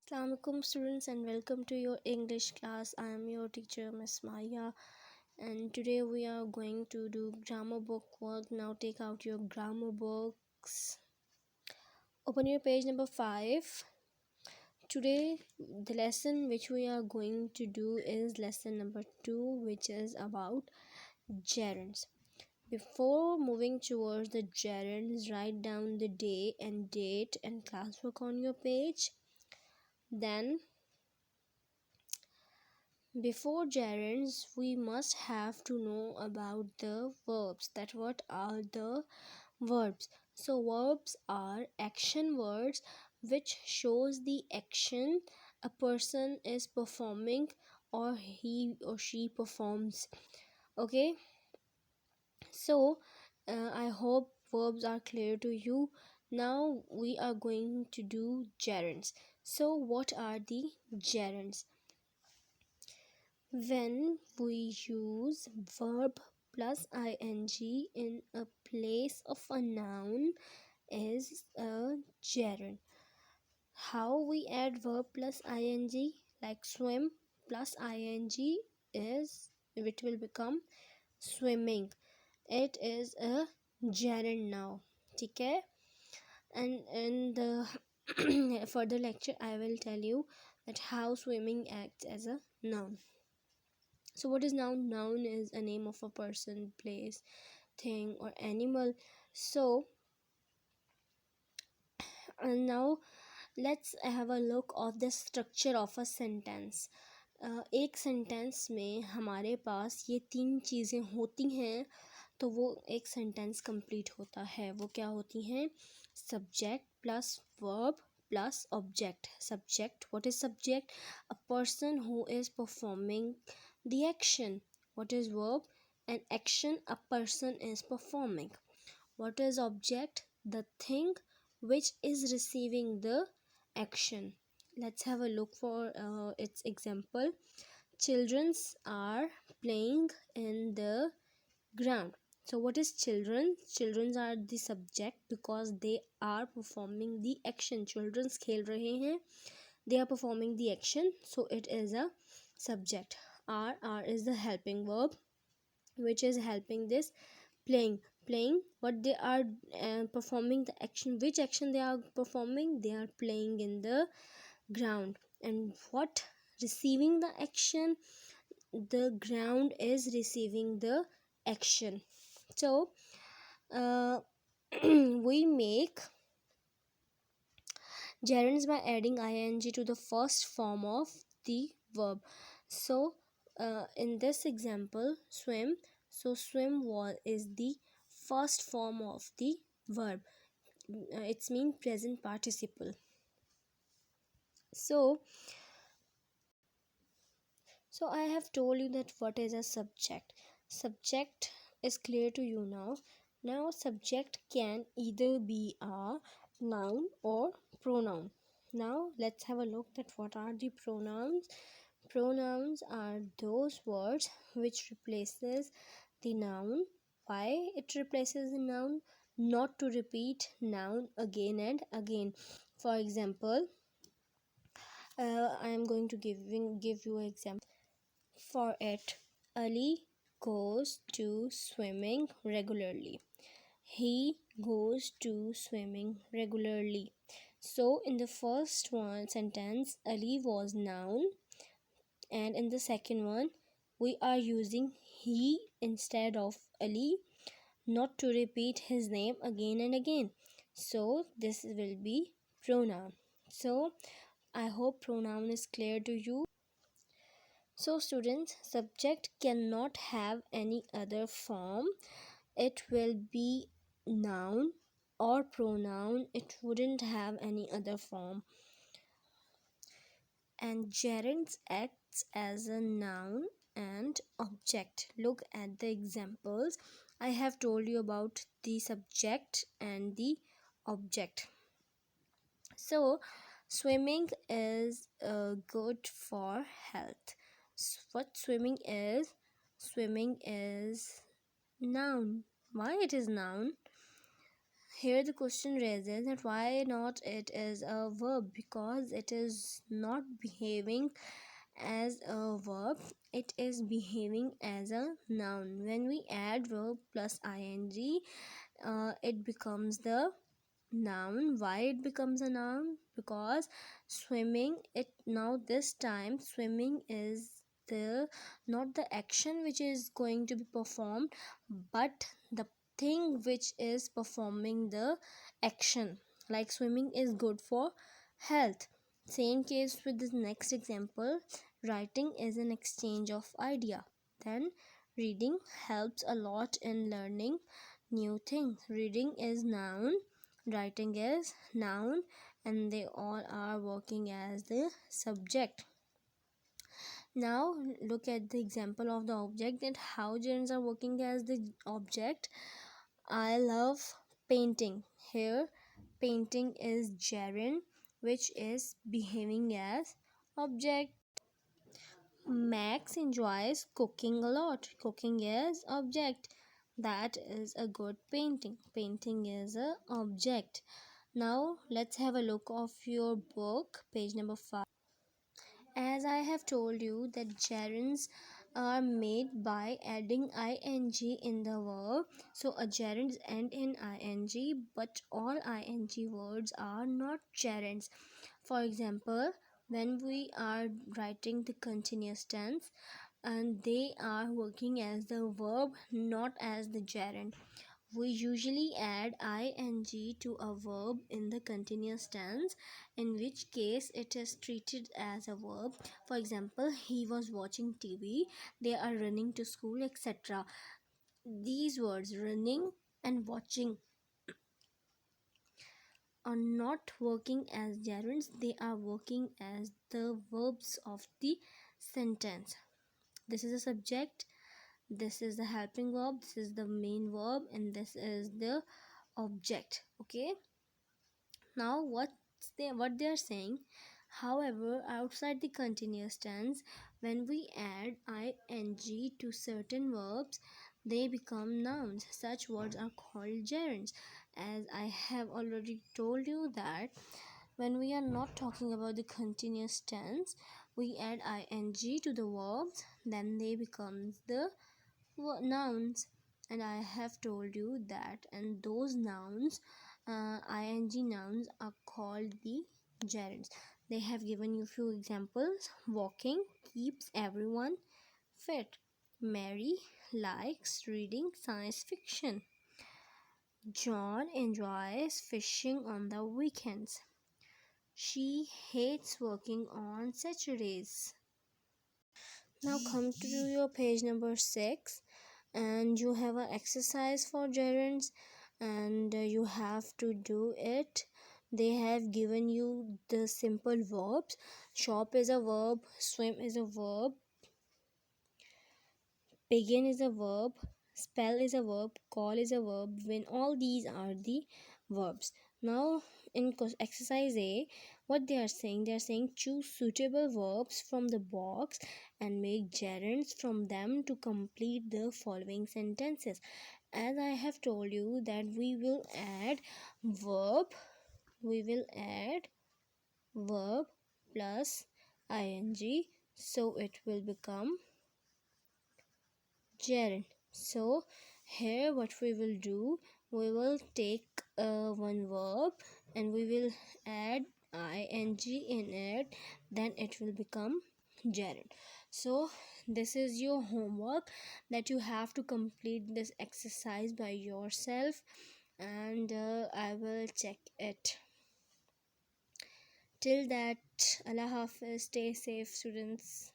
Assalamualaikum students and welcome to your English class. I am your teacher Miss Maya and today we are going to do grammar book work. Now take out your grammar books. Open your page number 5. Today the lesson which we are going to do is lesson number 2, which is about gerunds. Before moving towards the gerunds, write down the day and date and classwork on your page. Then before gerunds, we must have to know about the verbs. That what are the verbs? So verbs are action words which shows the action a person is performing or he or she performs. Okay, so I hope verbs are clear to you. Now we are going to do gerunds. So what are the gerunds? When we use verb plus ing in a place of a noun is a gerund. How we add verb plus ing? Like swim plus ing is it will become swimming. It is a gerund now. Okay? And in the further lecture I will tell you that how swimming acts as a noun. So what is noun? Noun is a name of a person, place, thing or animal. So now let's have a look of the structure of a sentence. एक sentence में हमारे पास ये 3 चीज़ें होती हैं तो वो एक सेंटेंस कंप्लीट होता है. वो क्या होती हैं? Subject plus verb plus object. Subject, what is subject? A person who is performing the action. What is verb? An action a person is performing. What is object? The thing which is receiving the action. Let's have a look for its example. Children are playing in the ground. So what is children? Children are the subject because they are performing the action. Children खेल रहे हैं. They are performing the action. So it is a subject. R is the helping verb which is helping this playing. Playing what they are performing the action. Which action they are performing? They are playing in the ground. And what receiving the action? The ground is receiving the action. So we make gerunds by adding ing to the first form of the verb. So in this example swim, so swim is the first form of the verb. It's mean present participle. So I have told you that what is a subject. Subject is clear to you now. Now subject can either be a noun or pronoun. Now let's have a look at what are the pronouns. Pronouns are those words which replaces the noun. Why it replaces the noun? Not to repeat noun again and again. For example, I am going to give you an example. For it, Ali goes to swimming regularly. He goes to swimming regularly. So in the first one sentence, Ali was noun, and in the second one, we are using he instead of Ali, not to repeat his name again and again. So this will be pronoun. So I hope pronoun is clear to you. So students, subject cannot have any other form. It will be noun or pronoun. It wouldn't have any other form. And gerunds acts as a noun and object. Look at the examples. I have told you about the subject and the object. So swimming is good for health. What swimming is? Swimming is noun. Why it is noun? Here the question raises that why not it is a verb, because it is not behaving as a verb, it is behaving as a noun. When we add verb plus ing, it becomes the noun. Why it becomes a noun? Because swimming, it now this time swimming is the not the action which is going to be performed, but the thing which is performing the action. Like swimming is good for health. Same case with the next example. Writing is an exchange of idea. Then reading helps a lot in learning new things. Reading is noun, writing is noun, and they all are working as the subject. Now look at the example of the object, and how gerunds are working as the object. I love painting. Here painting is gerund which is behaving as object. Max enjoys cooking a lot. Cooking is object. That is a good painting. Painting is a object. Now let's have a look of your book, page number 5. As I have told you that gerunds are made by adding ing in the verb. So a gerund end in ing, but all ing words are not gerunds. For example, when we are writing the continuous tense, and they are working as the verb, not as the gerund. We usually add ing to a verb in the continuous tense, in which case it is treated as a verb. For example, he was watching TV, they are running to school, etc. These words running and watching are not working as gerunds, they are working as the verbs of the sentence. This is a subject, this is the helping verb, this is the main verb, and this is the object. Okay, now what they are saying, however, outside the continuous tense, when we add ing to certain verbs, they become nouns. Such words are called gerunds. As I have already told you that when we are not talking about the continuous tense, we add ing to the verbs, then they become the nouns. And I have told you that, and those nouns, ing nouns, are called the gerunds. They have given you few examples. Walking keeps everyone fit. Mary likes reading science fiction. John enjoys fishing on the weekends. She hates working on Saturdays. Now come to your page number 6, and you have an exercise for gerunds, and you have to do it. They have given you the simple verbs. Shop is a verb, swim is a verb, begin is a verb, spell is a verb, call is a verb, when. All these are the verbs. Now in exercise A, what they are saying, choose suitable verbs from the box and make gerunds from them to complete the following sentences. As I have told you that we will add verb plus ing, so it will become gerund. So here what we will do, we will take one verb and we will add ing in it, then it will become gerund. So this is your homework, that you have to complete this exercise by yourself, and I will check it. Till that, Allah Hafiz, stay safe students.